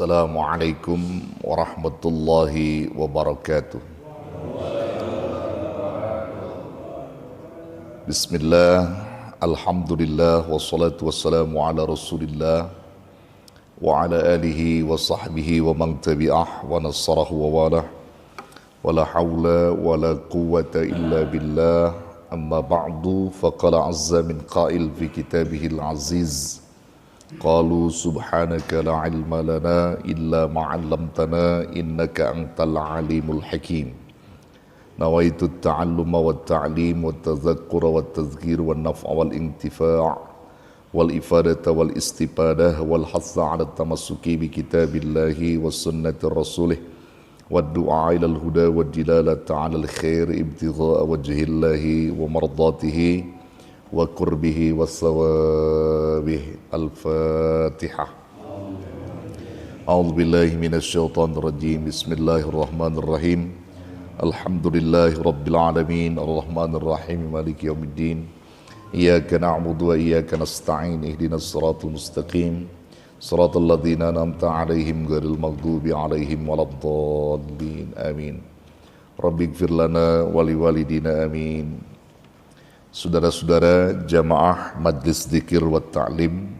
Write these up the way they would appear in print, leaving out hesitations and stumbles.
Assalamualaikum warahmatullahi wabarakatuh. Bismillah, alhamdulillah, wassalatu wassalamu ala rasulillah wa ala alihi wa sahbihi wa man tabi'ah wa nasarahu wa walah wa la hawla wa la quwwata illa billah. Amma ba'du, faqala azza min qail fi kitabihil aziz, qalu subhanaka la ilma lana illa ma'allamtana innaka antal alimul hakim. Nawaitu ta'alluma wa ta'lim wa tazakkura wa tazkir wa naf'a wal intifa' wal ifadata wal istipadah wal hassa ala tamassuki bi kitabillahi wa sunnati rasulih wa du'a ila al-huda wa jilalata ala al-khair ibtigha'a wajhillahi wa mardatihi wa kurbihi wa sawabih. Al-Fatihah. A'udzu billahi minasy syaithanir rajim. Bismillahirrahmanirrahim. Alhamdulillahi rabbil alamin, arrahmanir rahim, maliki yaumiddin. Iyyaka na'budu wa iyyaka nasta'in. Ihdinas siratal mustaqim. Siratal ladzina an'amta 'alaihim ghairil maghdubi 'alaihim waladdallin. Amin. Rabbighfir lana wa liwalidina amin. Saudara-saudara jamaah Majlis Dzikir wa Ta'lim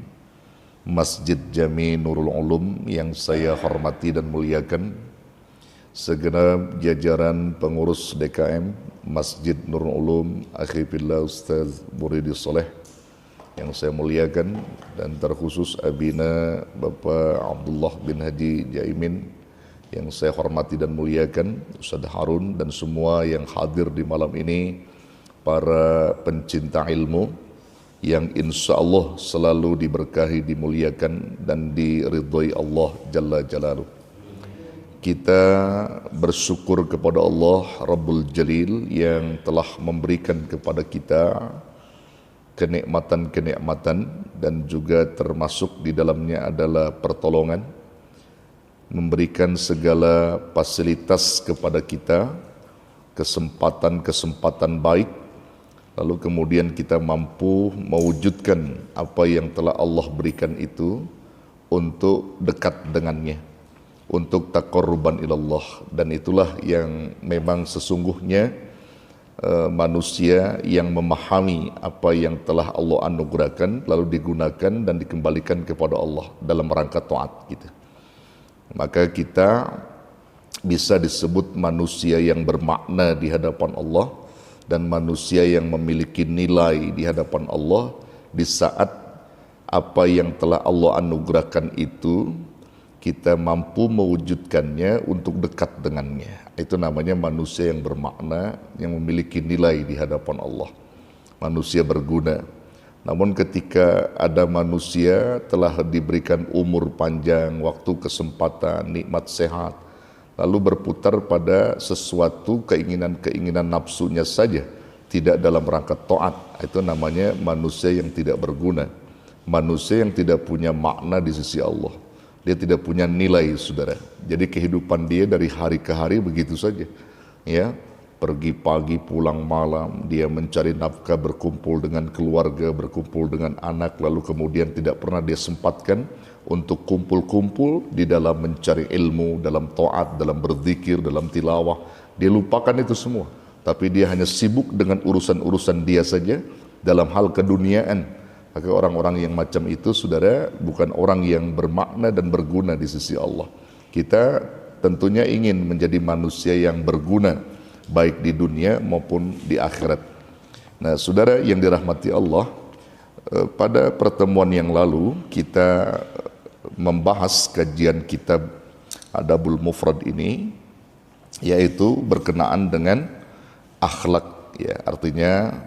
Masjid Jami Nurul Ulum yang saya hormati dan muliakan, segenap jajaran pengurus DKM Masjid Nurul Ulum, akhi fillah Ustaz Muridi Soleh yang saya muliakan, dan terkhusus Abina Bapak Abdullah bin Haji Jaimin yang saya hormati dan muliakan, Ustaz Harun, dan semua yang hadir di malam ini, para pencinta ilmu yang insya Allah selalu diberkahi, dimuliakan dan diridhoi Allah Jalla Jalaluh. Kita bersyukur kepada Allah Rabbul Jalil yang telah memberikan kepada kita kenikmatan-kenikmatan, dan juga termasuk di dalamnya adalah pertolongan, memberikan segala fasilitas kepada kita, kesempatan-kesempatan baik, lalu kemudian kita mampu mewujudkan apa yang telah Allah berikan itu untuk dekat dengannya, untuk taqarruban ilallah. Dan itulah yang memang sesungguhnya manusia yang memahami apa yang telah Allah anugerahkan lalu digunakan dan dikembalikan kepada Allah dalam rangka taat gitu. Maka kita bisa disebut manusia yang bermakna di hadapan Allah dan manusia yang memiliki nilai di hadapan Allah di saat apa yang telah Allah anugerahkan itu kita mampu mewujudkannya untuk dekat dengannya. Itu namanya manusia yang bermakna, yang memiliki nilai di hadapan Allah. Manusia berguna. Namun ketika ada manusia telah diberikan umur panjang, waktu, kesempatan, nikmat sehat, lalu berputar pada sesuatu keinginan-keinginan nafsunya saja, tidak dalam rangka taat, itu namanya manusia yang tidak berguna, manusia yang tidak punya makna di sisi Allah. Dia tidak punya nilai, saudara. Jadi kehidupan dia dari hari ke hari begitu saja, ya, pergi pagi pulang malam, dia mencari nafkah, berkumpul dengan keluarga, berkumpul dengan anak, lalu kemudian tidak pernah dia sempatkan untuk kumpul-kumpul di dalam mencari ilmu, dalam taat, dalam berzikir, dalam tilawah. Dia lupakan itu semua, tapi dia hanya sibuk dengan urusan-urusan dia saja dalam hal keduniaan. Maka orang-orang yang macam itu, saudara, bukan orang yang bermakna dan berguna di sisi Allah. Kita tentunya ingin menjadi manusia yang berguna baik di dunia maupun di akhirat. Nah, saudara yang dirahmati Allah, pada pertemuan yang lalu kita membahas kajian kitab Adabul Mufrad ini, yaitu berkenaan dengan akhlak, ya, artinya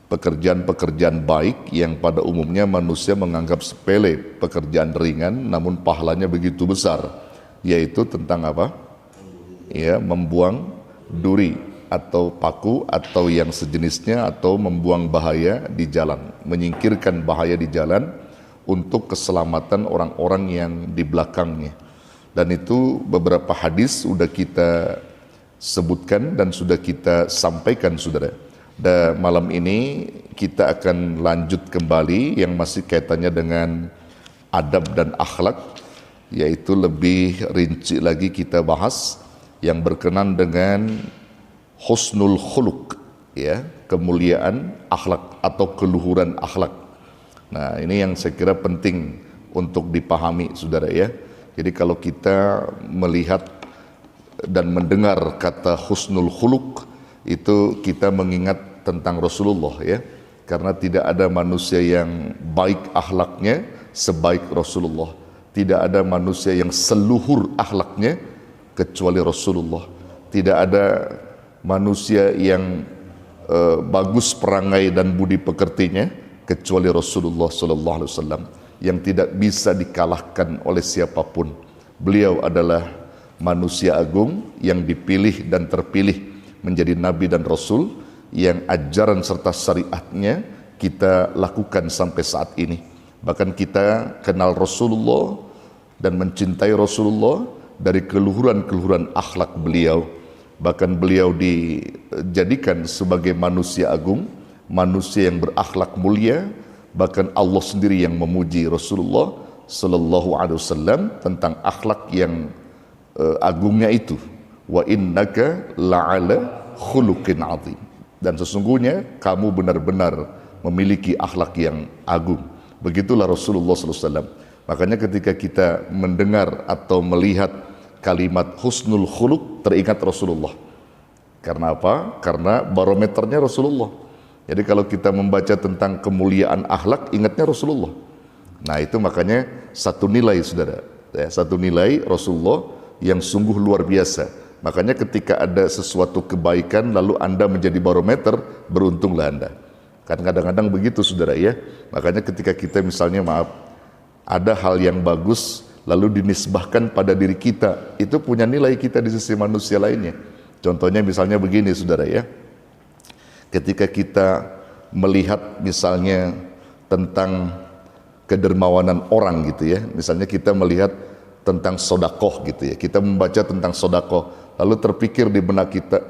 pekerjaan-pekerjaan baik yang pada umumnya manusia menganggap sepele, pekerjaan ringan namun pahalanya begitu besar, yaitu tentang apa? Ya, membuang duri atau paku atau yang sejenisnya, atau membuang bahaya di jalan, menyingkirkan bahaya di jalan untuk keselamatan orang-orang yang di belakangnya. Dan itu beberapa hadis sudah kita sebutkan dan sudah kita sampaikan, saudara. Dan malam ini kita akan lanjut kembali yang masih kaitannya dengan adab dan akhlak, yaitu lebih rinci lagi kita bahas yang berkenan dengan husnul khuluq, ya, kemuliaan akhlak atau keluhuran akhlak. Nah, ini yang saya kira penting untuk dipahami, saudara, ya. Jadi kalau kita melihat dan mendengar kata husnul khuluq, itu kita mengingat tentang Rasulullah, ya. Karena tidak ada manusia yang baik akhlaknya sebaik Rasulullah. Tidak ada manusia yang seluhur akhlaknya kecuali Rasulullah. Tidak ada manusia yang bagus perangai dan budi pekertinya kecuali Rasulullah sallallahu alaihi wasallam, yang tidak bisa dikalahkan oleh siapapun. Beliau adalah manusia agung yang dipilih dan terpilih menjadi nabi dan rasul, yang ajaran serta syariatnya kita lakukan sampai saat ini. Bahkan kita kenal Rasulullah dan mencintai Rasulullah dari keluhuran-keluhuran akhlak beliau. Bahkan beliau dijadikan sebagai manusia agung, manusia yang berakhlak mulia. Bahkan Allah sendiri yang memuji Rasulullah sallallahu alaihi wasallam tentang akhlak yang agungnya itu. Wa innaka la'ala khuluqin azim. Dan sesungguhnya kamu benar-benar memiliki akhlak yang agung. Begitulah Rasulullah sallallahu alaihi wasallam. Makanya ketika kita mendengar atau melihat kalimat husnul khuluq, teringat Rasulullah. Karena apa? Karena barometernya Rasulullah. Jadi kalau kita membaca tentang kemuliaan akhlak, ingatnya Rasulullah. Nah, itu makanya satu nilai, saudara, ya, satu nilai Rasulullah yang sungguh luar biasa. Makanya ketika ada sesuatu kebaikan lalu Anda menjadi barometer, beruntunglah Anda. Kan kadang-kadang begitu, saudara, ya. Makanya ketika kita misalnya ada hal yang bagus lalu dinisbahkan pada diri kita, itu punya nilai kita di sisi manusia lainnya. Contohnya misalnya begini, saudara, ya. Ketika kita melihat misalnya tentang kedermawanan orang gitu, ya. Misalnya kita melihat tentang sodakoh gitu, ya. Kita membaca tentang sodakoh, lalu terpikir di benak kita,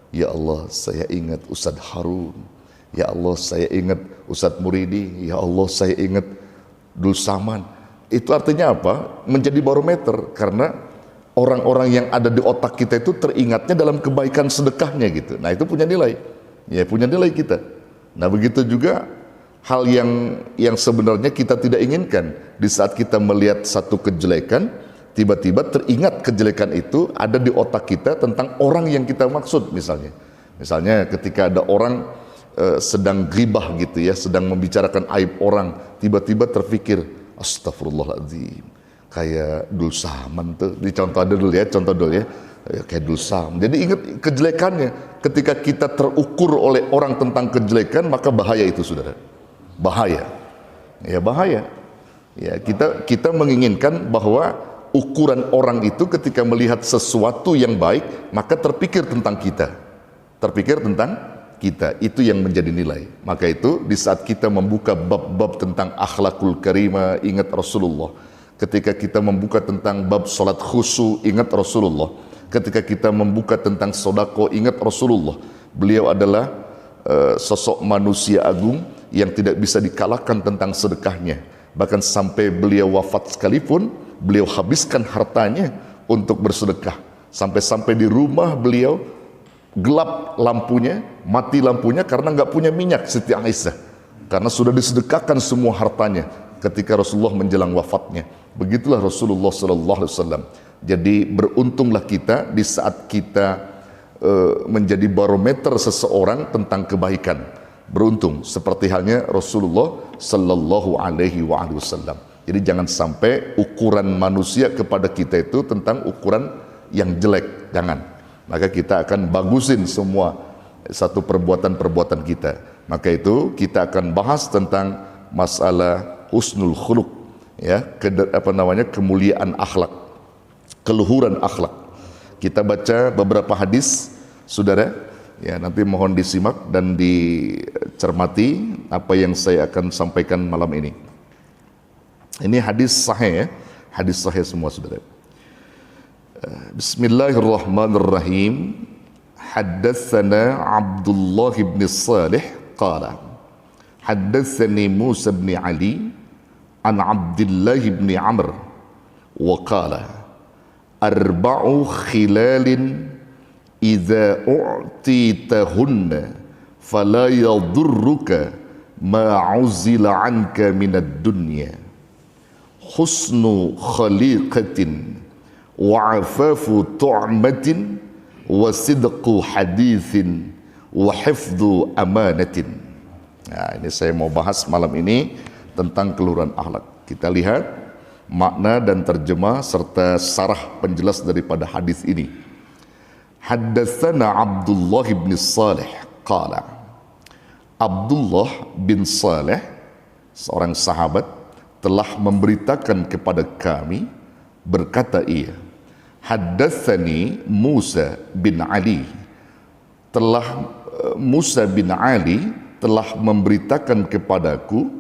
ya Allah, saya ingat Ustadz Harun, ya Allah, saya ingat Ustadz Muridi, ya Allah, saya ingat Dul Saman. Itu artinya apa? Menjadi barometer, karena orang-orang yang ada di otak kita itu teringatnya dalam kebaikan sedekahnya gitu. Nah, itu punya nilai, ya, punya nilai kita. Nah, begitu juga hal yang sebenarnya kita tidak inginkan. Di saat kita melihat satu kejelekan, tiba-tiba teringat kejelekan itu ada di otak kita tentang orang yang kita maksud. Misalnya ketika ada orang sedang ghibah gitu, ya, sedang membicarakan aib orang, tiba-tiba terfikir, astagfirullahaladzim, kayak Dul Saman tuh, di contoh dulu ya, kayak Dul Saman. Jadi ingat kejelekannya. Ketika kita terukur oleh orang tentang kejelekan, maka bahaya itu, saudara. Bahaya, ya, bahaya. Ya, kita menginginkan bahwa ukuran orang itu ketika melihat sesuatu yang baik, maka terpikir tentang kita. Itu yang menjadi nilai. Maka itu di saat kita membuka bab-bab tentang akhlakul karimah, ingat Rasulullah. Ketika kita membuka tentang bab salat khusyuk, ingat Rasulullah. Ketika kita membuka tentang sedekah, ingat Rasulullah. Beliau adalah sosok manusia agung yang tidak bisa dikalahkan tentang sedekahnya. Bahkan sampai beliau wafat sekalipun, beliau habiskan hartanya untuk bersedekah. Sampai-sampai di rumah beliau gelap lampunya, mati lampunya karena nggak punya minyak, Siti Aisyah, karena sudah disedekahkan semua hartanya ketika Rasulullah menjelang wafatnya. Begitulah Rasulullah sallallahu alaihi wasallam. Jadi beruntunglah kita di saat kita menjadi barometer seseorang tentang kebaikan. Beruntung seperti halnya Rasulullah sallallahu alaihi wasallam. Jadi jangan sampai ukuran manusia kepada kita itu tentang ukuran yang jelek, jangan. Maka kita akan bagusin semua satu perbuatan-perbuatan kita. Maka itu kita akan bahas tentang masalah husnul khuluq, ya, kemuliaan akhlak, keluhuran akhlak. Kita baca beberapa hadis, saudara, ya, nanti mohon disimak dan dicermati apa yang saya akan sampaikan malam ini. Ini hadis sahih, ya, hadis sahih semua, saudara. Bismillahirrahmanirrahim. Haddatsana Abdullah bin Salih qala haddatsani Musa bin Ali an Abdullah bin Amr wa qala arba'u khilalin idza u'titahunna fala yadurruka ma 'uzila 'anka minad dunya husnu khaliqatin wa 'afafu tu'matin wa sidqu hadithin wa hifdhu amanatin. Nah, ini saya mau bahas malam ini tentang keluhuran akhlak. Kita lihat makna dan terjemah serta sarah penjelas daripada hadis ini. Haddatsana Abdullah bin Salih qala. Abdullah bin Salih, seorang sahabat, telah memberitakan kepada kami, berkata ia, haddatsani Musa bin Ali, Musa bin Ali telah memberitakan kepadaku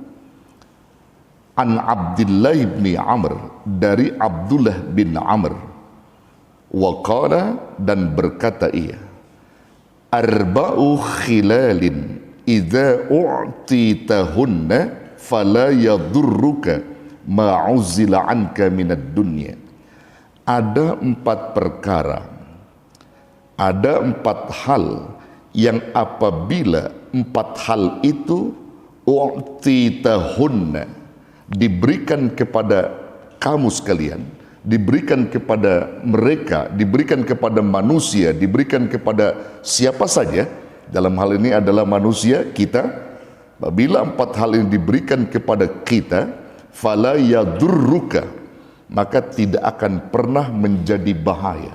an Abdullah bin Amr, dari Abdullah bin Amr, wa qala, dan berkata ia, arba'u khilalin idza u'titahunna fala yadurruka ma 'uzila 'anka minad dunya. Ada 4 perkara, ada 4 hal yang apabila 4 hal itu u'titahunna, diberikan kepada kamu sekalian, diberikan kepada mereka, diberikan kepada manusia, diberikan kepada siapa saja, dalam hal ini adalah manusia kita. Apabila 4 hal ini diberikan kepada kita, fala yadurruka, maka tidak akan pernah menjadi bahaya,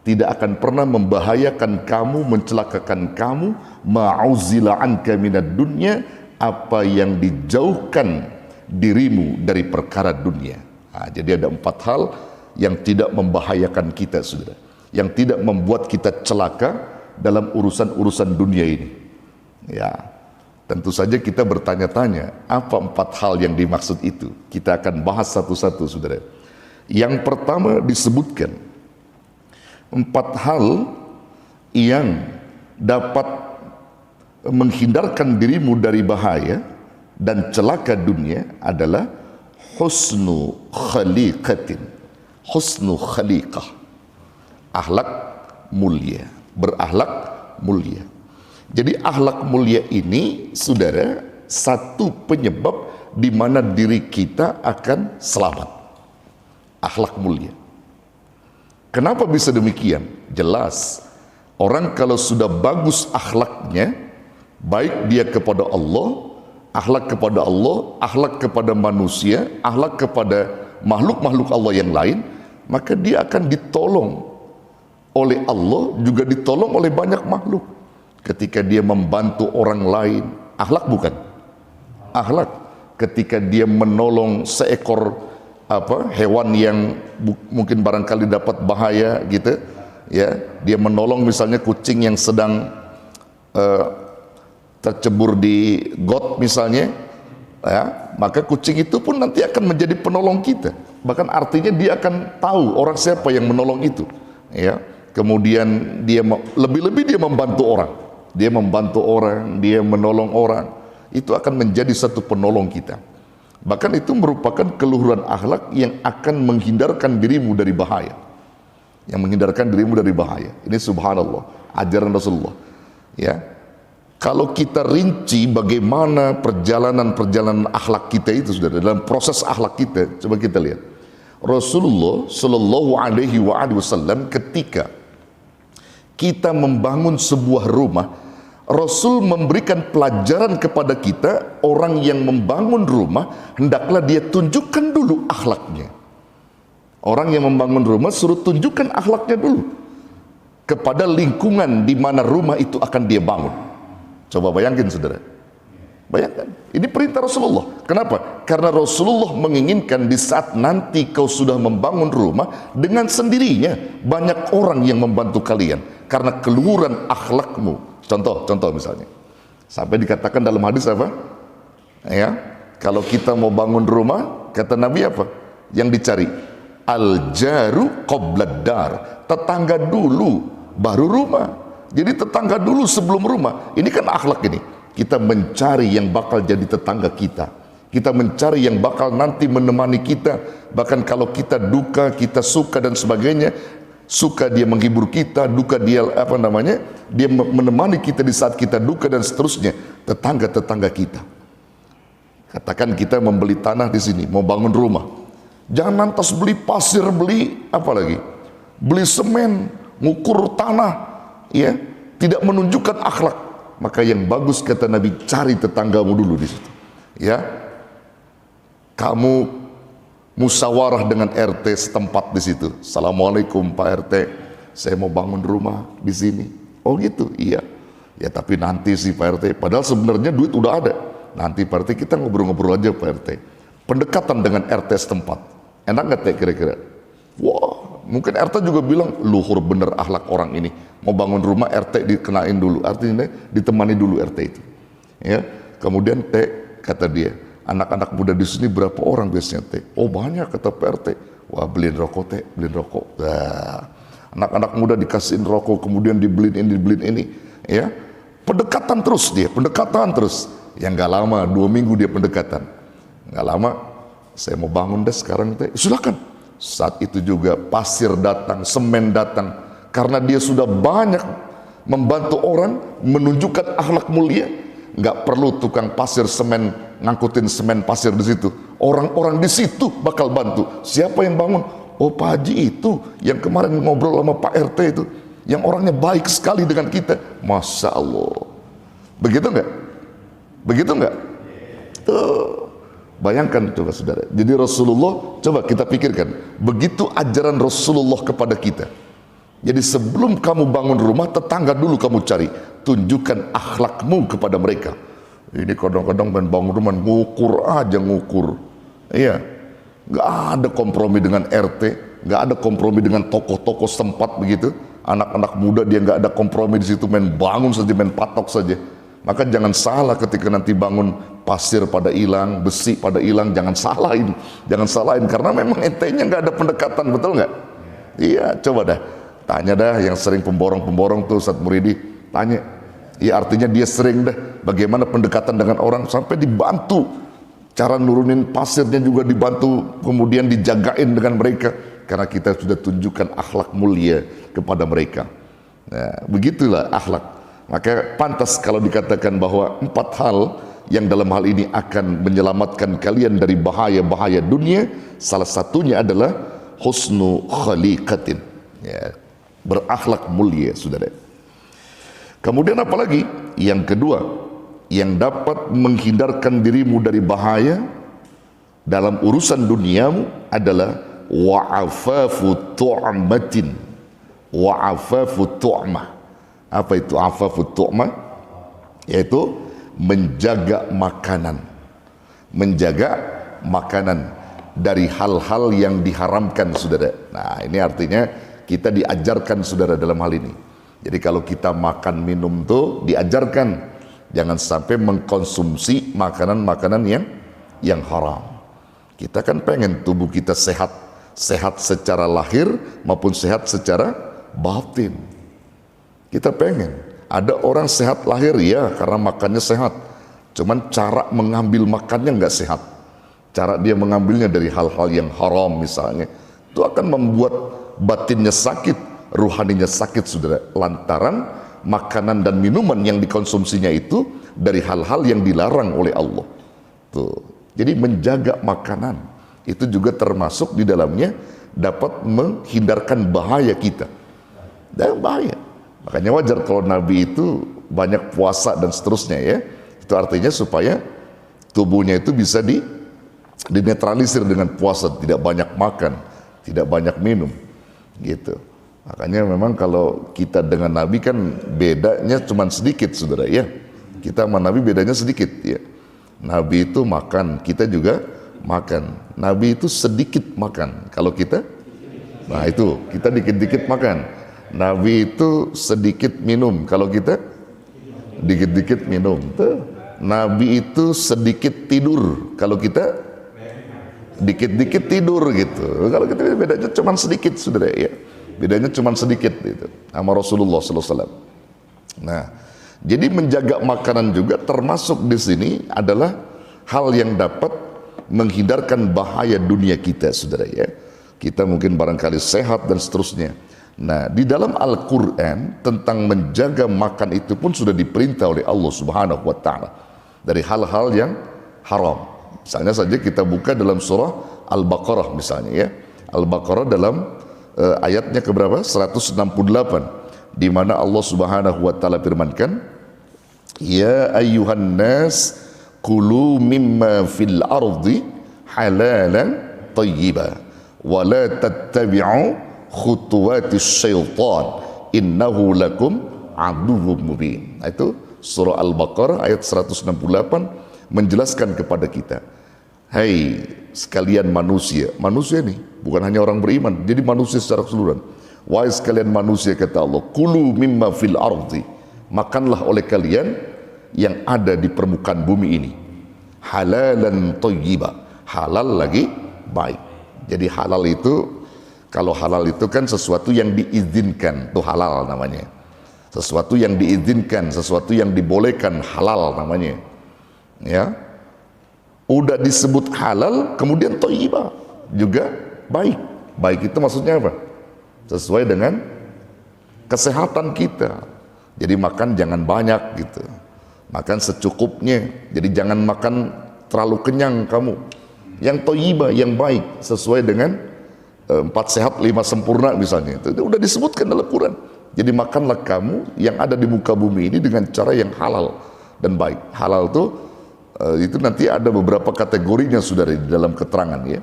tidak akan pernah membahayakan kamu, mencelakakan kamu, ma'uzila anka minad dunya, apa yang dijauhkan dirimu dari perkara dunia. Nah, jadi ada 4 hal yang tidak membahayakan kita, saudara, yang tidak membuat kita celaka dalam urusan-urusan dunia ini. Ya, tentu saja kita bertanya-tanya, apa 4 hal yang dimaksud itu? Kita akan bahas satu-satu, saudara. Yang pertama disebutkan 4 hal yang dapat menghindarkan dirimu dari bahaya dan celaka dunia adalah husnu khaliqatin, husnu khaliqah, akhlak mulia, berakhlak mulia. Jadi akhlak mulia ini, saudara, satu penyebab di mana diri kita akan selamat. Akhlak mulia. Kenapa bisa demikian? Jelas, orang kalau sudah bagus akhlaknya, baik dia kepada Allah, akhlak kepada Allah, akhlak kepada manusia, akhlak kepada makhluk-makhluk Allah yang lain, maka dia akan ditolong oleh Allah, juga ditolong oleh banyak makhluk. Ketika dia membantu orang lain, akhlak bukan? Akhlak. Ketika dia menolong seekor hewan yang mungkin barangkali dapat bahaya gitu, ya, dia menolong misalnya kucing yang sedang tercebur di got misalnya, ya, maka kucing itu pun nanti akan menjadi penolong kita. Bahkan artinya dia akan tahu orang siapa yang menolong itu, ya. Kemudian dia lebih-lebih dia membantu orang, dia menolong orang, itu akan menjadi satu penolong kita. Bahkan itu merupakan keluhuran akhlak yang akan menghindarkan dirimu dari bahaya, yang menghindarkan dirimu dari bahaya. Ini subhanallah, ajaran Rasulullah. Ya, kalau kita rinci bagaimana perjalanan akhlak kita itu, sudah dalam proses akhlak kita, coba kita lihat Rasulullah Shallallahu Alaihi Wasallam ketika kita membangun sebuah rumah, Rasul memberikan pelajaran kepada kita, orang yang membangun rumah hendaklah dia tunjukkan dulu akhlaknya. Orang yang membangun rumah suruh tunjukkan akhlaknya dulu kepada lingkungan di mana rumah itu akan dia bangun. Coba bayangkan, saudara, bayangkan, ini perintah Rasulullah. Kenapa? Karena Rasulullah menginginkan di saat nanti kau sudah membangun rumah, dengan sendirinya banyak orang yang membantu kalian karena keluhuran akhlakmu. Contoh misalnya, sampai dikatakan dalam hadis apa? Ya, kalau kita mau bangun rumah, kata Nabi apa? Yang dicari al-jaru qoblad dar, tetangga dulu baru rumah. Jadi tetangga dulu sebelum rumah. Ini kan akhlak ini. Kita mencari yang bakal jadi tetangga kita. Kita mencari yang bakal nanti menemani kita, bahkan kalau kita duka, kita suka dan sebagainya. Suka dia menghibur kita, duka dia dia menemani kita di saat kita duka dan seterusnya. Tetangga-tetangga kita. Katakan kita membeli tanah di sini, mau bangun rumah. Jangan lantas beli pasir, beli apa lagi? Beli semen, ngukur tanah, ya, tidak menunjukkan akhlak. Maka yang bagus kata Nabi, cari tetanggamu dulu di situ. Ya. Kamu musyawarah dengan RT setempat di situ. Assalamualaikum Pak RT, saya mau bangun rumah di sini. Oh gitu, iya. Ya tapi nanti sih Pak RT, padahal sebenarnya duit udah ada. Nanti Pak RT kita ngobrol-ngobrol aja Pak RT. Pendekatan dengan RT setempat, enak nggak teh kira-kira? Wah, mungkin RT juga bilang luhur bener akhlak orang ini. Mau bangun rumah RT dikenain dulu, artinya ditemani dulu RT itu. Ya, kemudian teh kata dia, anak-anak muda di sini berapa orang biasanya teh? Oh banyak kata Pak RT. Wah beliin rokok teh, beliin rokok. Nah, anak-anak muda dikasihin rokok, kemudian dibeliin ini, ya. Pendekatan terus dia, pendekatan terus. Yang gak lama, 2 minggu dia pendekatan. Gak lama, saya mau bangun deh sekarang teh. Silakan. Saat itu juga pasir datang, semen datang. Karena dia sudah banyak membantu orang, menunjukkan akhlak mulia. Nggak perlu tukang pasir semen ngangkutin semen pasir di situ. Orang-orang di situ bakal bantu. Siapa yang bangun? Oh Pak Haji itu yang kemarin ngobrol sama Pak RT itu, yang orangnya baik sekali dengan kita. Masya Allah. Begitu nggak? Begitu nggak? Tuh. Bayangkan coba saudara. Jadi Rasulullah, coba kita pikirkan, begitu ajaran Rasulullah kepada kita. Jadi sebelum kamu bangun rumah, tetangga dulu kamu cari. Tunjukkan akhlakmu kepada mereka. Ini kadang-kadang main bangun rumah, ngukur aja ngukur. Iya, nggak ada kompromi dengan RT, nggak ada kompromi dengan tokoh-tokoh setempat begitu. Anak-anak muda dia nggak ada kompromi di situ, main bangun saja, main patok saja. Maka jangan salah ketika nanti bangun pasir pada hilang, besi pada hilang, jangan salahin, karena memang entenya nggak ada pendekatan, betul nggak? Iya, coba dah. Tanya dah yang sering pemborong-pemborong tuh Ustaz Muridi, tanya. Ya artinya dia sering dah bagaimana pendekatan dengan orang sampai dibantu. Cara nurunin pasirnya juga dibantu, kemudian dijagain dengan mereka. Karena kita sudah tunjukkan akhlak mulia kepada mereka. Nah, begitulah akhlak. Maka pantas kalau dikatakan bahwa 4 hal yang dalam hal ini akan menyelamatkan kalian dari bahaya-bahaya dunia. Salah satunya adalah husnu khaliqatin. Ya. Berakhlak mulia, saudara. Kemudian apalagi? Yang kedua, yang dapat menghindarkan dirimu dari bahaya dalam urusan duniamu adalah wa'afafu tu'matin. Wa'afafu tu'mah. Apa itu afafu tu'mah? Yaitu menjaga makanan. Menjaga makanan dari hal-hal yang diharamkan, saudara. Nah, ini artinya kita diajarkan saudara dalam hal ini. Jadi kalau kita makan minum tuh diajarkan jangan sampai mengkonsumsi makanan-makanan yang haram. Kita kan pengen tubuh kita sehat, sehat secara lahir maupun sehat secara batin. Kita pengen. Ada orang sehat lahir ya karena makannya sehat. Cuman cara mengambil makannya nggak sehat. Cara dia mengambilnya dari hal-hal yang haram misalnya, itu akan membuat batinnya sakit, ruhaninya sakit, saudara. Lantaran makanan dan minuman yang dikonsumsinya itu dari hal-hal yang dilarang oleh Allah. Tuh. Jadi menjaga makanan itu juga termasuk di dalamnya dapat menghindarkan bahaya kita. Dan bahaya. Makanya wajar kalau Nabi itu banyak puasa dan seterusnya ya. Itu artinya supaya tubuhnya itu bisa dinetralisir dengan puasa, tidak banyak makan, tidak banyak minum. Gitu. Makanya memang kalau kita dengan Nabi kan bedanya cuma sedikit, saudara ya. Kita sama Nabi bedanya sedikit ya. Nabi itu makan, kita juga makan. Nabi itu sedikit makan. Kalau kita, nah itu kita dikit-dikit makan. Nabi itu sedikit minum. Kalau kita dikit-dikit minum. Tuh. Nabi itu sedikit tidur. Kalau kita dikit-dikit tidur gitu. Kalau kita bedanya cuma sedikit, saudara ya. Bedanya cuma sedikit gitu. Sama Rasulullah SAW. Nah, jadi menjaga makanan juga termasuk di sini adalah hal yang dapat menghindarkan bahaya dunia kita, saudara ya. Kita mungkin barangkali sehat dan seterusnya. Nah, di dalam Al-Quran tentang menjaga makan itu pun sudah diperintah oleh Allah Subhanahu wa Ta'ala dari hal-hal yang haram. Misalnya saja kita buka dalam surah Al-Baqarah misalnya ya. Al-Baqarah dalam ayatnya keberapa? 168, di mana Allah Subhanahu wa Ta'ala firmankan, ya ayyuhan nas kulu mimma fil ardi halalan tayyiba wa la tattabi'u khutuwatis syaitan innahu lakum aduwwum mubin. Itu surah Al-Baqarah ayat 168 menjelaskan kepada kita, hai sekalian manusia, manusia ini bukan hanya orang beriman, jadi manusia secara keseluruhan. Wahai sekalian manusia, kata Allah, kulu mimma fil ardi, makanlah oleh kalian yang ada di permukaan bumi ini, halalan thayyiba, halal lagi baik. Jadi halal itu, kalau halal itu kan sesuatu yang diizinkan, itu halal namanya. Sesuatu yang diizinkan, sesuatu yang dibolehkan, halal namanya. Ya, udah disebut halal, kemudian thayyiba juga baik. Baik itu maksudnya apa? Sesuai dengan kesehatan kita. Jadi makan jangan banyak gitu, makan secukupnya. Jadi jangan makan terlalu kenyang kamu. Yang thayyiba, yang baik, sesuai dengan 4 sehat 5 sempurna misalnya, itu udah disebutkan dalam Quran. Jadi makanlah kamu yang ada di muka bumi ini dengan cara yang halal dan baik. Halal itu nanti ada beberapa kategorinya sudah di dalam keterangan ya.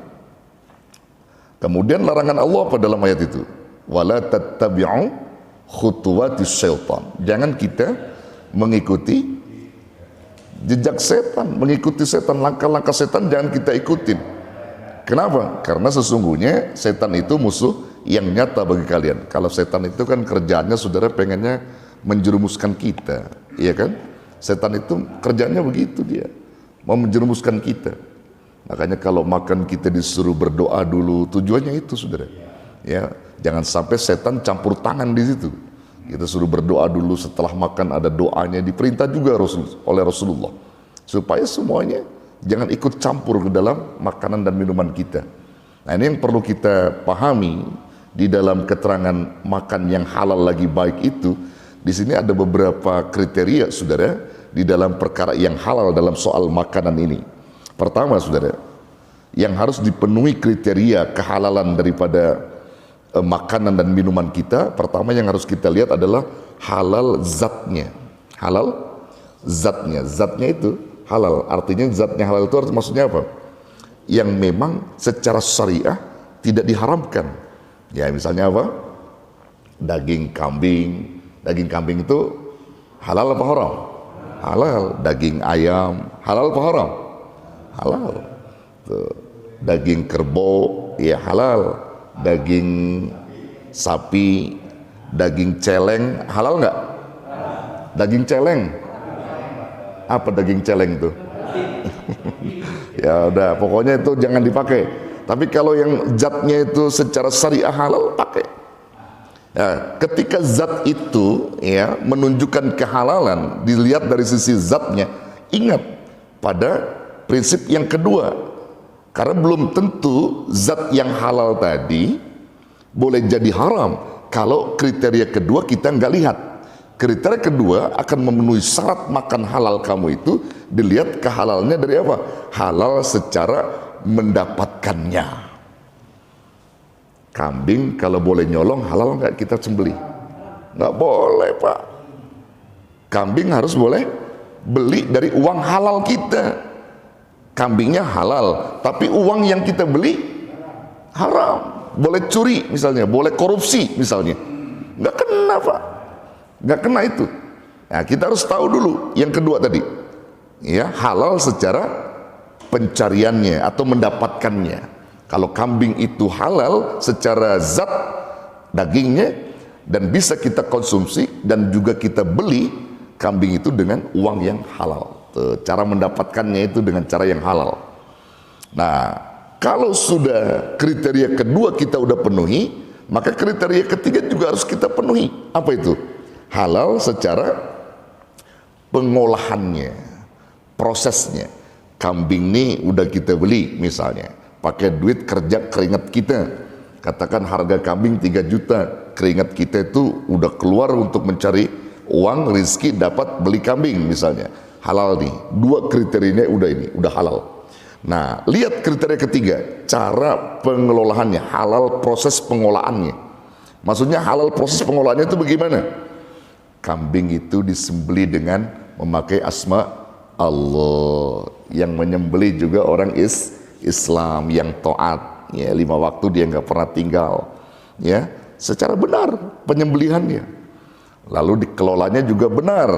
Kemudian larangan Allah apa dalam ayat itu? Wala tattabi'u khutuwatis syaitan. Jangan kita mengikuti jejak setan, mengikuti setan, langkah-langkah setan jangan kita ikutin. Kenapa? Karena sesungguhnya setan itu musuh yang nyata bagi kalian. Kalau setan itu kan kerjaannya, saudara, pengennya menjerumuskan kita, iya kan? Setan itu kerjanya begitu, dia mau menjerumuskan kita. Makanya kalau makan kita disuruh berdoa dulu, tujuannya itu, saudara. Ya, jangan sampai setan campur tangan di situ. Kita suruh berdoa dulu, setelah makan ada doanya, diperintah juga oleh Rasulullah supaya semuanya jangan ikut campur ke dalam makanan dan minuman kita. Nah, ini yang perlu kita pahami di dalam keterangan makan yang halal lagi baik itu. Di sini ada beberapa kriteria, saudara, di dalam perkara yang halal dalam soal makanan ini. Pertama, saudara, yang harus dipenuhi kriteria kehalalan daripada makanan dan minuman kita, pertama yang harus kita lihat adalah halal zatnya. Halal zatnya. Zatnya itu halal, artinya zatnya halal itu maksudnya apa? Yang memang secara syariah tidak diharamkan. Ya, misalnya apa? Daging kambing. Daging kambing itu halal apa haram? Halal. Daging ayam halal apa haram? Halal. Tuh. Daging kerbau ya halal. Daging sapi, daging celeng halal nggak? Daging celeng apa? Daging celeng tuh? Ya udah, pokoknya itu jangan dipakai. Tapi kalau yang zatnya itu secara syariah halal, pakai. Ya, ketika zat itu ya menunjukkan kehalalan, dilihat dari sisi zatnya, ingat pada prinsip yang kedua. Karena belum tentu zat yang halal tadi boleh jadi haram kalau kriteria kedua kita nggak lihat. Kriteria kedua akan memenuhi syarat makan halal kamu itu dilihat kehalalnya dari apa? Halal secara mendapatkannya. Kambing kalau boleh nyolong halal nggak kita sembelih? Nggak boleh, Pak. Kambing harus boleh beli dari uang halal kita. Kambingnya halal, tapi uang yang kita beli haram. Boleh curi misalnya, boleh korupsi misalnya, nggak kena, Pak, nggak kena itu. Nah, kita harus tahu dulu yang kedua tadi, ya, halal secara pencariannya atau mendapatkannya. Kalau kambing itu halal secara zat dagingnya dan bisa kita konsumsi dan juga kita beli kambing itu dengan uang yang halal. Cara mendapatkannya itu dengan cara yang halal. Nah, kalau sudah kriteria kedua kita udah penuhi, maka kriteria ketiga juga harus kita penuhi. Apa itu? Halal secara pengolahannya, prosesnya. Kambing nih udah kita beli misalnya, pakai duit kerja keringat kita. Katakan harga kambing 3 juta, keringat kita itu udah keluar untuk mencari uang, rizki, dapat beli kambing misalnya. Halal nih, 2 kriterianya udah halal. Nah, lihat kriteria ketiga, cara pengelolaannya, halal proses pengolahannya. Maksudnya halal proses pengolahannya itu bagaimana? Kambing itu disembeli dengan memakai asma Allah. Yang menyembeli juga orang Islam yang taat. Ya, 5 waktu dia nggak pernah tinggal, ya, secara benar penyembelihannya, lalu dikelolanya juga benar,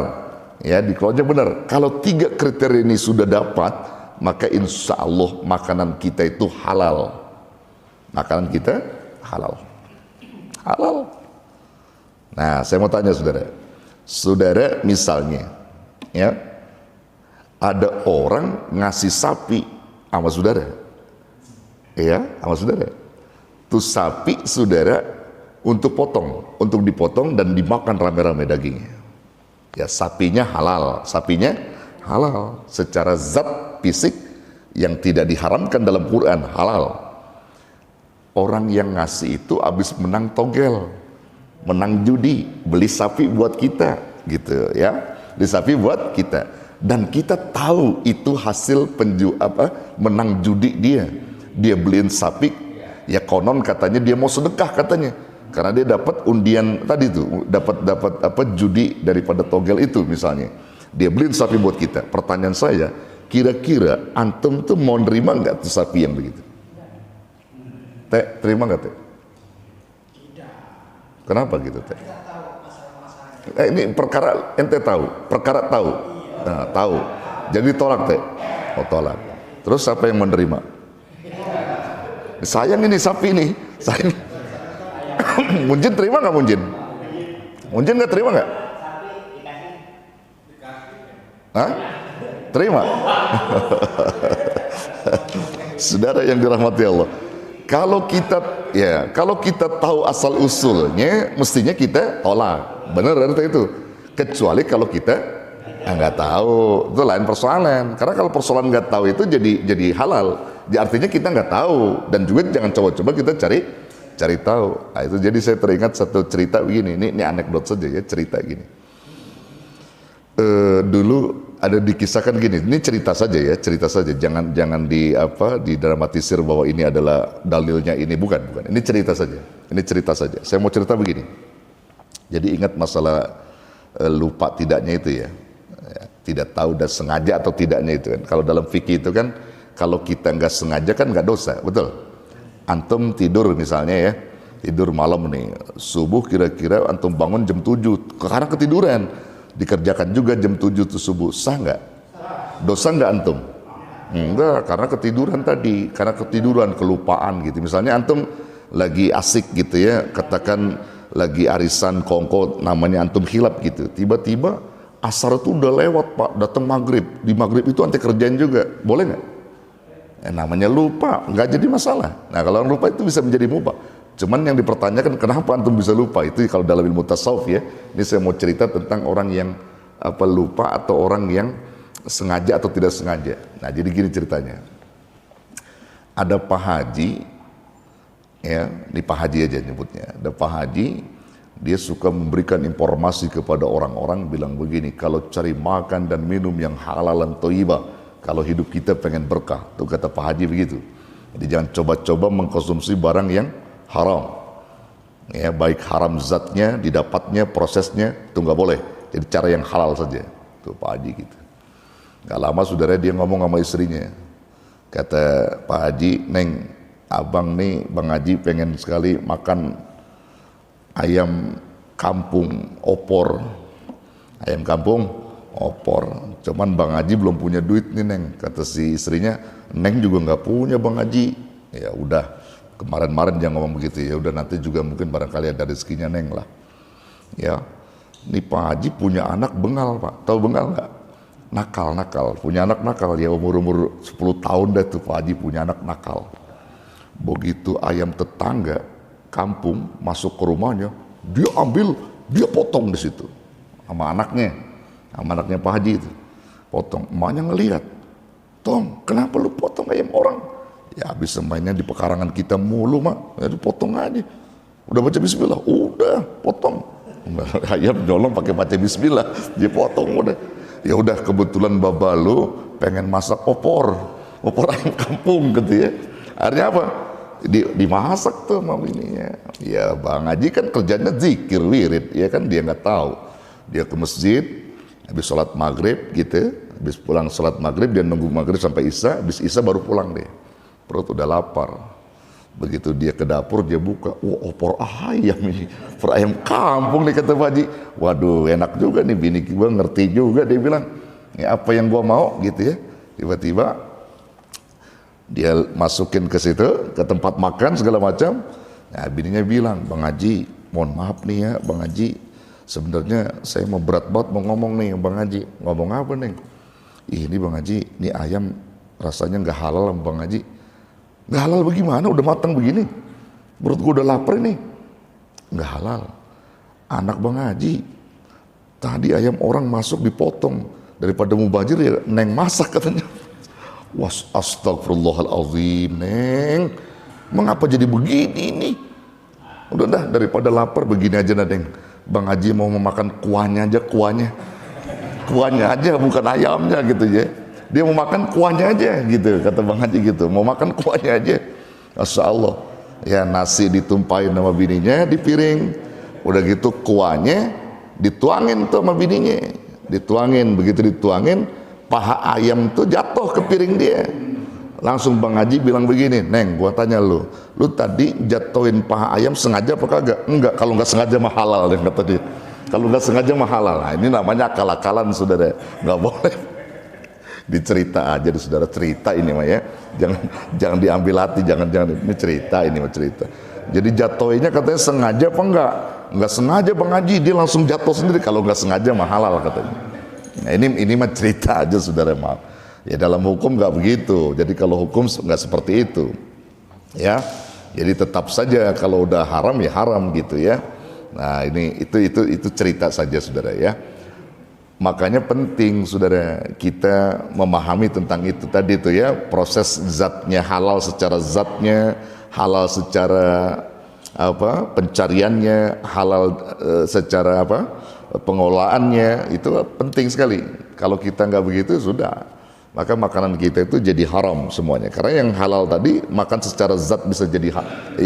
ya, dikelolanya benar. Kalau 3 kriteria ini sudah dapat, maka insya Allah makanan kita itu halal, makanan kita halal. Nah, saya mau tanya saudara misalnya, ya, ada orang ngasih sapi sama saudara. Ya, sama saudara. Tuh sapi saudara untuk dipotong dan dimakan rame-rame dagingnya. Ya, sapinya halal secara zat fisik yang tidak diharamkan dalam Quran, halal. Orang yang ngasih itu habis menang togel, menang judi, beli sapi buat kita, gitu ya. Beli sapi buat kita, dan kita tahu itu hasil menang judi dia beliin sapi, ya konon katanya dia mau sedekah katanya, karena dia dapat undian tadi tuh, dapat judi daripada togel itu misalnya, dia beliin sapi buat kita. Pertanyaan saya, kira-kira antum tuh mau nerima nggak tuh sapi yang begitu? Teh, terima nggak teh? Kenapa gitu teh? Ini perkara ente tahu, nah, tahu, jadi tolak teh, tolak. Terus siapa yang menerima? Sayang ini sapi nih, sayang. Munjin terima nggak Munjin? Munjin nggak terima nggak? Hah? Terima? Saudara yang dirahmati Allah, kalau kita tahu asal usulnya, mestinya kita tolak, benar itu. Kecuali kalau kita nggak tahu, itu lain persoalan. Karena kalau persoalan nggak tahu itu jadi halal. Artinya kita nggak tahu, dan juga jangan coba-coba kita cari tahu. Nah, itu jadi saya teringat satu cerita begini. Ini anekdot saja ya, cerita gini. Dulu ada dikisahkan gini. Ini cerita saja. Jangan didramatisir bahwa ini adalah dalilnya ini, bukan. Ini cerita saja. Saya mau cerita begini. Jadi ingat masalah lupa tidaknya itu ya. Tidak tahu dan sengaja atau tidaknya itu kan. Kalau dalam fikih itu kan, kalau kita nggak sengaja kan nggak dosa, betul? Antum tidur misalnya ya, tidur malam nih, subuh kira-kira antum bangun jam 7 karena ketiduran, dikerjakan juga jam 7 tuh subuh, sah nggak? Dosa nggak antum? Enggak, karena ketiduran kelupaan gitu. Misalnya antum lagi asik gitu ya, katakan lagi arisan kongko, namanya antum hilap gitu, tiba-tiba asar itu udah lewat pak, datang maghrib, di maghrib itu antum kerjain juga, boleh nggak? Namanya lupa, nggak jadi masalah. Nah, kalau lupa itu bisa menjadi mubah. Cuman yang dipertanyakan, kenapa antum bisa lupa? Itu kalau dalam ilmu tasawuf ya. Ini saya mau cerita tentang orang yang lupa atau orang yang sengaja atau tidak sengaja. Nah, jadi gini ceritanya. Ada Pak Haji, ya, di Pak Haji aja nyebutnya. Ada Pak Haji, dia suka memberikan informasi kepada orang-orang, bilang begini, kalau cari makan dan minum yang halal dan thayyibah, kalau hidup kita pengen berkah, tuh kata Pak Haji begitu. Jadi jangan coba-coba mengkonsumsi barang yang haram. Ya, baik haram zatnya, didapatnya, prosesnya, itu nggak boleh. Jadi cara yang halal saja. Tuh Pak Haji gitu. Gak lama saudara dia ngomong sama istrinya. Kata Pak Haji, Neng, abang nih, Bang Haji pengen sekali makan ayam kampung opor. Ayam kampung opor, cuman Bang Haji belum punya duit nih Neng. Kata si istrinya, Neng juga nggak punya Bang Haji. Ya udah, kemarin dia ngomong begitu, ya udah nanti juga mungkin barangkali ada rezekinya Neng lah. Ya, ini Pak Haji punya anak bengal Pak, tahu bengal nggak? Nakal, punya anak nakal ya, umur 10 tahun dah tuh Pak Haji punya anak nakal. Begitu ayam tetangga kampung masuk ke rumahnya, dia ambil, dia potong di situ sama anaknya Pak Haji itu, potong. Emaknya ngelihat, Tong, kenapa lu potong ayam orang? Ya habis mainnya di pekarangan kita mulu mak, ya potong aja. Udah baca bismillah, udah potong. Ayam nyolong pakai baca bismillah, dia potong udah. Ya udah kebetulan baba lu pengen masak opor ayam kampung gitu ya. Akhirnya apa? Dimasak tuh sama bininya. Ya Bang Haji kan kerjanya zikir wirid, ya kan dia nggak tahu. Dia ke masjid, habis sholat maghrib gitu, habis pulang sholat maghrib dia nunggu maghrib sampai isya, habis isya baru pulang deh. Perut udah lapar. Begitu dia ke dapur dia buka, opor ayam ini, opor ayam kampung nih kata Pak Haji. Waduh enak juga nih bini gue ngerti juga, dia bilang ya apa yang gua mau gitu ya. Tiba-tiba dia masukin ke situ, ke tempat makan segala macam. Nah bininya bilang, Bang Haji mohon maaf nih ya Bang Haji, sebenarnya saya mau berat banget mau ngomong nih Bang Haji. Ngomong apa nih? Ini Bang Haji, ini ayam rasanya nggak halal Bang Haji. Nggak halal bagaimana? Udah matang begini. Menurut gue udah lapar nih. Nggak halal. Anak Bang Haji, tadi ayam orang masuk dipotong. Daripada mubazir ya Neng masak katanya. Was astagfirullahaladzim Neng. Mengapa jadi begini nih? Udah dah daripada lapar begini aja Neng. Bang Haji mau memakan kuahnya aja, kuahnya aja bukan ayamnya gitu ya. Dia mau makan kuahnya aja gitu, kata Bang Haji gitu. Mau makan kuahnya aja. Masya Allah. Ya nasi ditumpahin sama bininya di piring. Udah gitu kuahnya dituangin tuh sama bininya. Dituangin, begitu dituangin, paha ayam tuh jatuh ke piring dia. Langsung Bang Haji bilang begini, Neng gua tanya lu tadi jatuhin paha ayam sengaja apa kagak? Enggak, kalau nggak sengaja mah halal, kata dia. Kalau nggak sengaja mah halal. Nah ini namanya akal-akalan saudara, nggak boleh. Dicerita aja saudara, cerita ini mah ya, jangan diambil hati, jangan ini cerita, ini mah cerita. Jadi jatuhinnya katanya sengaja apa enggak sengaja Bang Haji, dia langsung jatuh sendiri. Kalau nggak sengaja mah halal katanya. Nah ini mah cerita aja saudara, maaf ya, dalam hukum nggak begitu. Jadi kalau hukum nggak seperti itu ya, jadi tetap saja kalau udah haram ya haram gitu ya. Nah ini itu cerita saja saudara ya. Makanya penting saudara kita memahami tentang itu tadi itu ya, proses zatnya halal secara zatnya, halal secara apa pencariannya, halal secara apa pengolahannya, itu penting sekali. Kalau kita nggak begitu sudah, maka makanan kita itu jadi haram semuanya. Karena yang halal tadi makan secara zat bisa jadi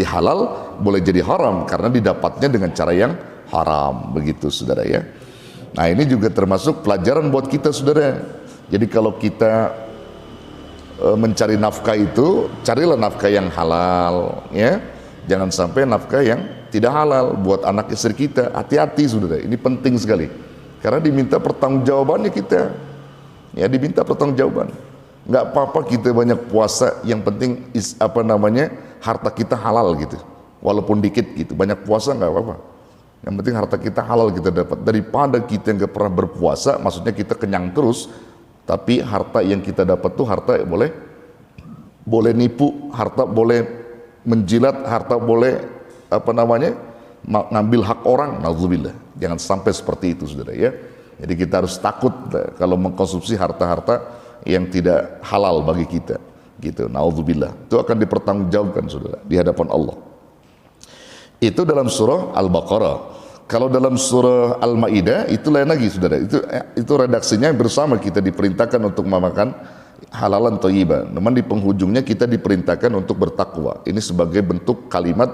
halal, boleh jadi haram karena didapatnya dengan cara yang haram, begitu saudara ya. Nah ini juga termasuk pelajaran buat kita saudara. Jadi kalau kita mencari nafkah itu, carilah nafkah yang halal ya. Jangan sampai nafkah yang tidak halal buat anak istri kita. Hati-hati saudara, ini penting sekali. Karena diminta pertanggungjawabannya kita. Ya diminta pertanggungjawaban. Nggak apa-apa kita banyak puasa, yang penting harta kita halal gitu. Walaupun dikit gitu, banyak puasa nggak apa-apa. Yang penting harta kita halal kita dapat. Daripada kita nggak pernah berpuasa, maksudnya kita kenyang terus, tapi harta yang kita dapat tuh harta boleh nipu, harta boleh menjilat, harta boleh ngambil hak orang. Nauzubillah. Jangan sampai seperti itu saudara ya. Jadi kita harus takut kalau mengkonsumsi harta-harta yang tidak halal bagi kita gitu. Nauzubillah. Itu akan dipertanggungjawabkan saudara di hadapan Allah. Itu dalam surah Al-Baqarah. Kalau dalam surah Al-Maidah itu lain lagi saudara. Itu redaksinya bersama, kita diperintahkan untuk memakan halalan thayyibah. Namun di penghujungnya kita diperintahkan untuk bertakwa. Ini sebagai bentuk kalimat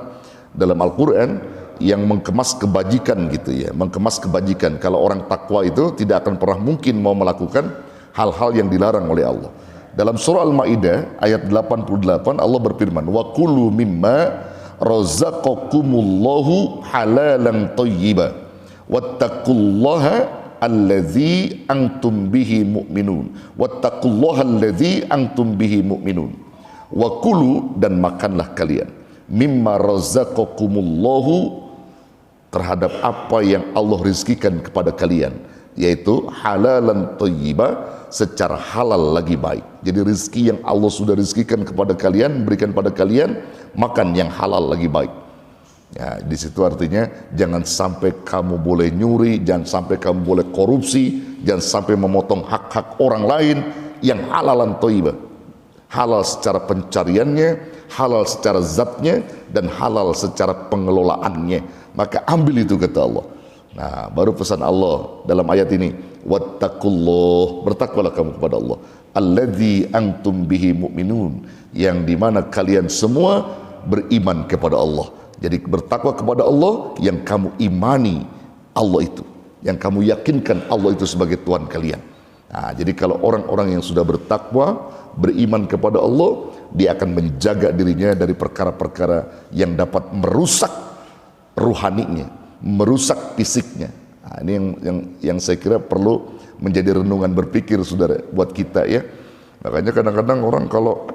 dalam Al-Qur'an yang mengemas kebajikan gitu ya, mengemas kebajikan. Kalau orang takwa itu tidak akan pernah mungkin mau melakukan hal-hal yang dilarang oleh Allah. Dalam surah Al-Maidah ayat 88 Allah berfirman, "Wa kulu mimma razaqakumullahu halalan thayyiba wattaqullaha allazi antum bihi mu'minun wattaqullaha allazi antum bihi mu'minun wa kulu, dan makanlah kalian mimma razaqakumullahu, terhadap apa yang Allah rizkikan kepada kalian, yaitu halalan thayyiba, secara halal lagi baik. Jadi rezeki yang Allah sudah rizkikan kepada kalian, berikan pada kalian, makan yang halal lagi baik. Ya, di situ artinya jangan sampai kamu boleh nyuri, jangan sampai kamu boleh korupsi, jangan sampai memotong hak-hak orang lain. yang halalan thayyibah. Halal secara pencariannya, halal secara zatnya, dan halal secara pengelolaannya. Maka ambil itu, kata Allah. Nah, baru pesan Allah dalam ayat ini, wattaqullah, bertakwalah kamu kepada Allah, alladzi antum bihi mu'minun, yang dimana kalian semua beriman kepada Allah. Jadi bertakwa kepada Allah yang kamu imani Allah itu, yang kamu yakinkan Allah itu sebagai Tuhan kalian. Nah, jadi kalau orang-orang yang sudah bertakwa, beriman kepada Allah, dia akan menjaga dirinya dari perkara-perkara yang dapat merusak ruhaninya, merusak fisiknya. Nah, ini yang saya kira perlu menjadi renungan berpikir, saudara, buat kita ya. Makanya kadang-kadang orang kalau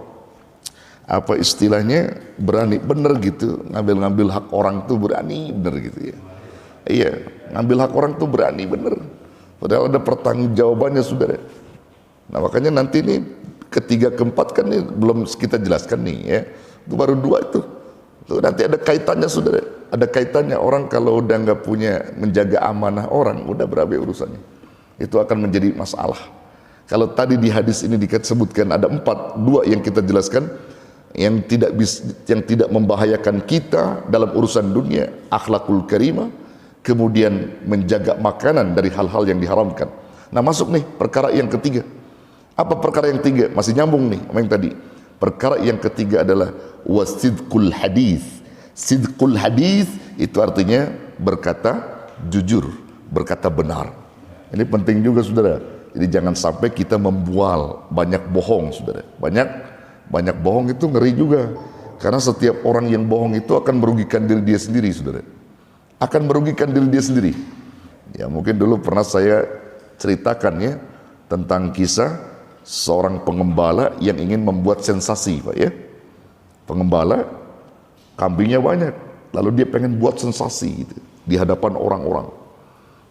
apa istilahnya berani bener gitu, ngambil hak orang tuh berani bener gitu ya. Iya, ngambil hak orang tuh berani bener. Padahal ada pertanggungjawabannya, saudara. Nah, makanya nanti nih ketiga keempat kan nih belum kita jelaskan nih ya. Itu baru dua itu. Tuh, nanti ada kaitannya, saudara. Ada kaitannya. Orang kalau udah nggak punya menjaga amanah orang, udah berabe urusannya. Itu akan menjadi masalah. Kalau tadi di hadis ini disebutkan ada dua yang kita jelaskan, yang tidak membahayakan kita dalam urusan dunia, akhlakul karimah, kemudian menjaga makanan dari hal-hal yang diharamkan. Nah, masuk nih perkara yang ketiga. Apa perkara yang ketiga? Masih nyambung nih sama yang tadi. Perkara yang ketiga adalah wasidqul hadis. Sidqul hadis itu artinya berkata jujur, berkata benar. Ini penting juga, saudara. Jadi jangan sampai kita membual banyak bohong, saudara. Banyak bohong itu ngeri juga. Karena setiap orang yang bohong itu akan merugikan diri dia sendiri, saudara. Akan merugikan diri dia sendiri. Ya, mungkin dulu pernah saya ceritakan ya tentang kisah seorang pengembala yang ingin membuat sensasi, Pak ya. Pengembala, kambingnya banyak, lalu dia pengen buat sensasi gitu, di hadapan orang-orang.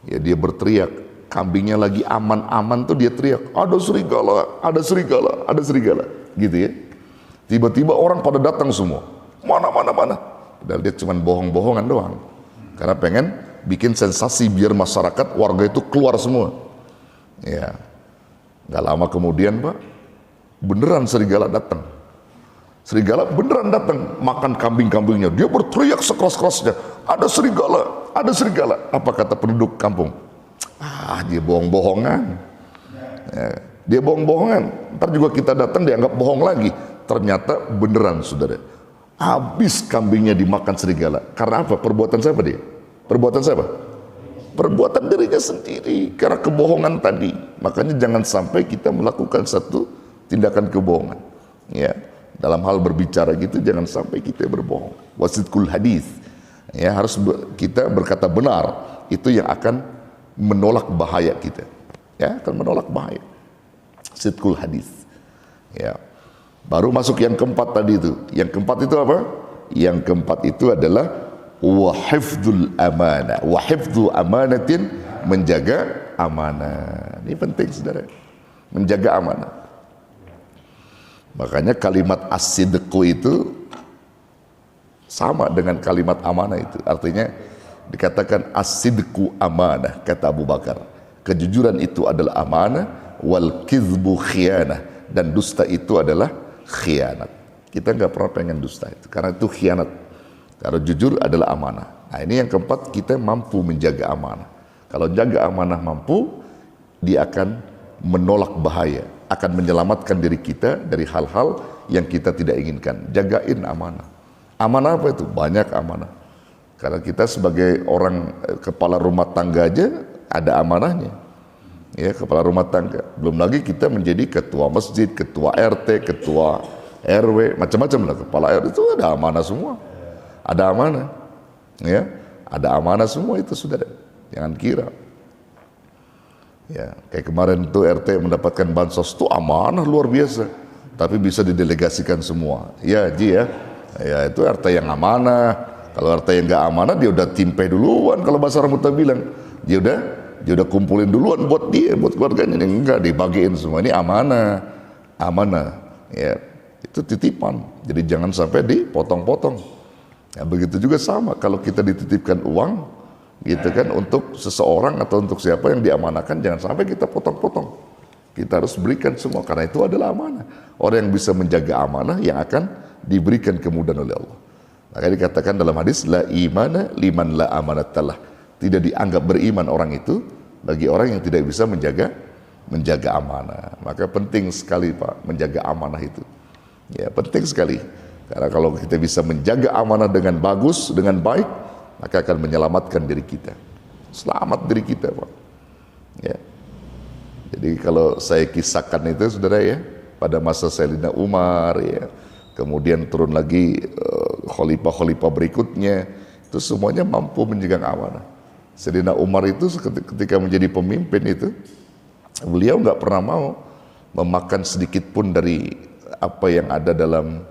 Ya, dia berteriak, kambingnya lagi aman-aman tuh dia teriak, ada serigala, ada serigala, ada serigala, gitu ya. Tiba-tiba orang pada datang semua, mana. Padahal dia cuma bohong-bohongan doang. Karena pengen bikin sensasi biar masyarakat, warga itu keluar semua. Ya, nggak lama kemudian, Pak, beneran serigala datang. Serigala beneran datang makan kambing-kambingnya. Dia berteriak sekeras-kerasnya, ada serigala, ada serigala. Apa kata penduduk kampung? Ah, dia bohong-bohongan. Ya, dia bohong-bohongan. Ntar juga kita datang dianggap bohong lagi. Ternyata beneran, saudara. Habis kambingnya dimakan serigala. Karena apa? Perbuatan siapa dia? Perbuatan siapa? Perbuatan dirinya sendiri. Karena kebohongan tadi. Makanya jangan sampai kita melakukan satu tindakan kebohongan. Ya, dalam hal berbicara gitu jangan sampai kita berbohong. Wasidqul hadis. Ya, harus kita berkata benar. Itu yang akan menolak bahaya kita. Ya, akan menolak bahaya. Sidqul hadis. Ya. Baru masuk yang keempat tadi itu. Yang keempat itu apa? Yang keempat itu adalah wa hifdzul amanah. Wa hifdzu amanatin, menjaga amanah. Ini penting, saudara. Menjaga amanah. Makanya kalimat as-sidqu itu sama dengan kalimat amanah itu. Artinya dikatakan as-sidqu amanah, kata Abu Bakar. Kejujuran itu adalah amanah, wal kizbu khianah, dan dusta itu adalah khianat. Kita nggak pernah pengen dusta itu, karena itu khianat. Kalau jujur adalah amanah. Nah, ini yang keempat, kita mampu menjaga amanah. Kalau jaga amanah mampu, dia akan menolak bahaya, akan menyelamatkan diri kita dari hal-hal yang kita tidak inginkan. Jagain amanah. Amanah apa itu? Banyak amanah. Karena kita sebagai orang kepala rumah tangga aja ada amanahnya. Ya, kepala rumah tangga. Belum lagi kita menjadi ketua masjid, ketua RT, ketua RW, macam-macam lah. Kepala RW itu ada amanah semua. Ada amanah. Ya, ada amanah semua itu, saudara. Jangan kira. Ya, kayak kemarin itu RT mendapatkan bansos itu amanah luar biasa. Tapi bisa didelegasikan semua. Ya, Ji ya. Ya, itu RT yang amanah. Kalau RT yang nggak amanah, dia udah timpe duluan. Kalau bahasa orang Buta bilang, dia udah kumpulin duluan buat dia, buat keluarganya. Enggak, dibagiin semua. Ini amanah, ya, itu titipan. Jadi jangan sampai dipotong-potong. Ya, begitu juga sama kalau kita dititipkan uang, gitu kan, untuk seseorang atau untuk siapa yang diamanahkan, jangan sampai kita potong-potong. Kita harus berikan semua karena itu adalah amanah. Orang yang bisa menjaga amanah yang akan diberikan kemudahan oleh Allah. Maka dikatakan dalam hadis la imana liman la amanatalah. Tidak dianggap beriman orang itu bagi orang yang tidak bisa menjaga amanah. Maka penting sekali Pak menjaga amanah itu. Ya, penting sekali. Karena kalau kita bisa menjaga amanah dengan bagus, dengan baik, maka akan menyelamatkan diri kita. Selamat diri kita, Pak. Ya. Jadi kalau saya kisahkan itu saudara ya, pada masa Sayyidina Umar ya, kemudian turun lagi khalifah-khalifah berikutnya, itu semuanya mampu menjaga amanah. Sayyidina Umar itu ketika menjadi pemimpin itu, beliau nggak pernah mau memakan sedikit pun dari apa yang ada dalam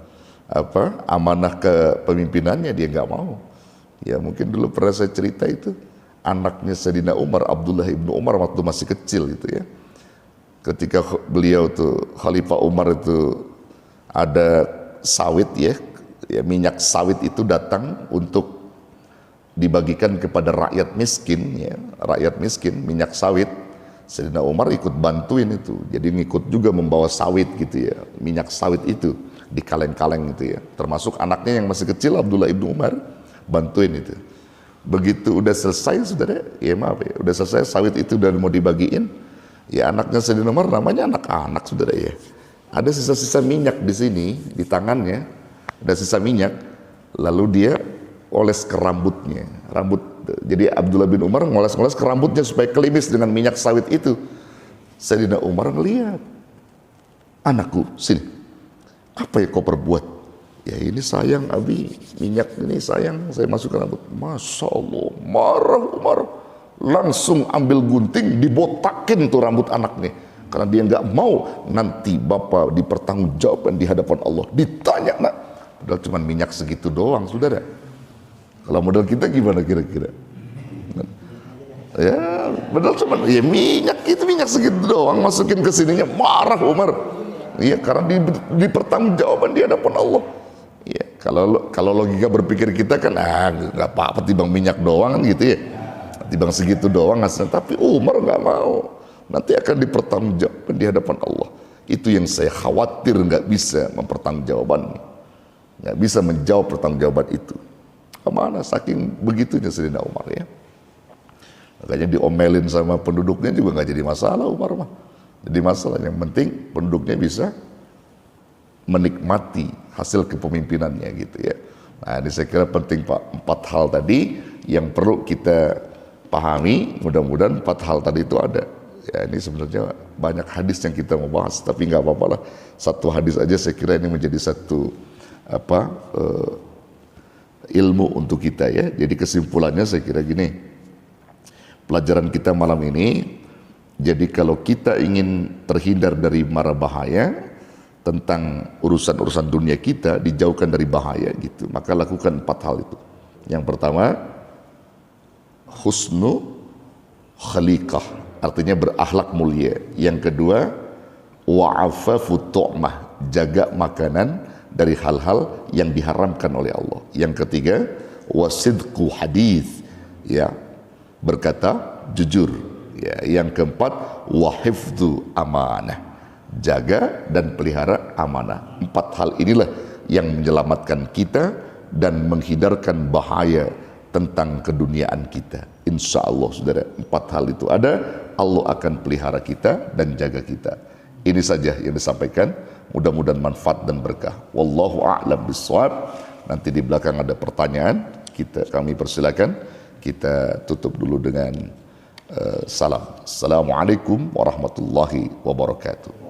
amanah kepemimpinannya, dia nggak mau. Ya mungkin dulu pernah saya cerita itu, anaknya Sayyidina Umar, Abdullah ibnu Umar waktu masih kecil gitu ya. Ketika beliau tuh Khalifah Umar itu ada sawit ya, minyak sawit itu datang untuk dibagikan kepada rakyat miskin ya, rakyat miskin minyak sawit. Sayyidina Umar ikut bantuin itu, jadi ngikut juga membawa sawit gitu ya, minyak sawit itu di kaleng-kaleng gitu ya. Termasuk anaknya yang masih kecil Abdullah ibnu Umar bantuin itu. Begitu udah selesai saudara, ya maaf ya, udah selesai sawit itu udah mau dibagiin. Ya anaknya Sayyidina Umar namanya anak-anak saudara ya. Ada sisa-sisa minyak di sini, di tangannya, ada sisa minyak. Lalu dia oles ke rambutnya, jadi Abdullah bin Umar ngoles-ngoles ke rambutnya supaya kelimis dengan minyak sawit itu. Sayyidina Umar ngelihat, anakku sini, apa yang kau perbuat? Ya ini sayang Abi, minyak ini sayang, saya masukkan rambut. Masya Allah, marah Umar, langsung ambil gunting dibotakin tuh rambut anaknya, karena dia nggak mau nanti bapak dipertanggungjawabkan di hadapan Allah, ditanya nak, padahal cuma minyak segitu doang saudara. Kalau modal kita gimana kira-kira? Ya, padahal cuma ya minyak itu, minyak segitu doang, masukin ke sininya, marah Umar. Iya, karena dipertanggungjawabkan di hadapan Allah. Ya, kalau logika berpikir kita kan nggak apa-apa timbang minyak doang kan gitu ya, timbang segitu doang hasilnya. Tapi Umar nggak mau, nanti akan dipertanggungjawabkan di hadapan Allah. Itu yang saya khawatir nggak bisa mempertanggungjawabannya, nggak bisa menjawab pertanggungjawaban itu. Kemana saking begitunya Sayyidina Umar ya. Makanya diomelin sama penduduknya juga nggak jadi masalah Umar mah. Jadi masalah yang penting penduduknya bisa menikmati hasil kepemimpinannya gitu ya. Nah ini saya kira penting Pak, 4 hal tadi yang perlu kita pahami. Mudah-mudahan 4 hal tadi itu ada. Ya ini sebenarnya banyak hadis yang kita mau bahas, tapi nggak apa-apa lah. Satu hadis aja saya kira ini menjadi satu ilmu untuk kita ya. Jadi kesimpulannya saya kira gini, pelajaran kita malam ini, jadi kalau kita ingin terhindar dari mara bahaya tentang urusan-urusan dunia kita, dijauhkan dari bahaya gitu, maka lakukan 4 hal itu. Yang pertama, husnu khaliqah, artinya berakhlak mulia. Yang kedua, wa'afafu tu'mah, jaga makanan dari hal-hal yang diharamkan oleh Allah. Yang ketiga, wasidqu hadis, ya, berkata jujur. Ya, yang keempat, wahifdzu amanah, jaga dan pelihara amanah. 4 hal inilah yang menyelamatkan kita dan menghindarkan bahaya tentang keduniaan kita. Insya Allah saudara, 4 hal itu ada, Allah akan pelihara kita dan jaga kita. Ini saja yang disampaikan, mudah-mudahan manfaat dan berkah. Wallahu a'lam bishawab. Nanti di belakang ada pertanyaan, kami persilakan. Kita tutup dulu dengan salam. Assalamualaikum warahmatullahi wabarakatuh.